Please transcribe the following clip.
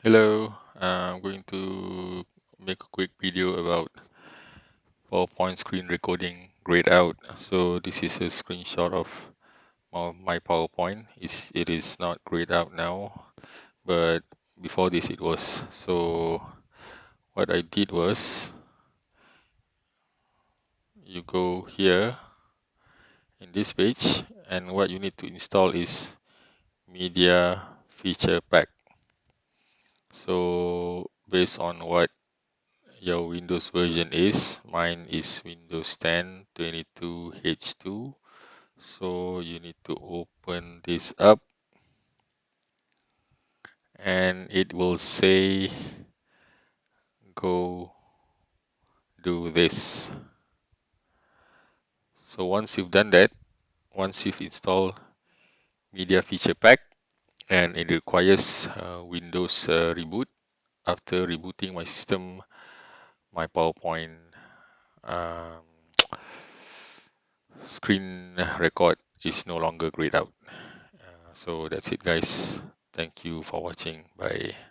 Hello, I'm going to make a quick video about PowerPoint screen recording grayed out. So this is a screenshot of my PowerPoint. It is not grayed out now, but before this it was. So what I did was you go here in this page, and what you need to install is Media Feature Pack. So based on what your Windows version is. Mine is Windows 10 22H2. So you need to open this up and it will say go do this. So once you've done that, once you've installed Media Feature Pack, and it requires Windows reboot. After rebooting my system, my PowerPoint um, screen record is no longer grayed out. So that's it, guys. Thank you for watching. Bye.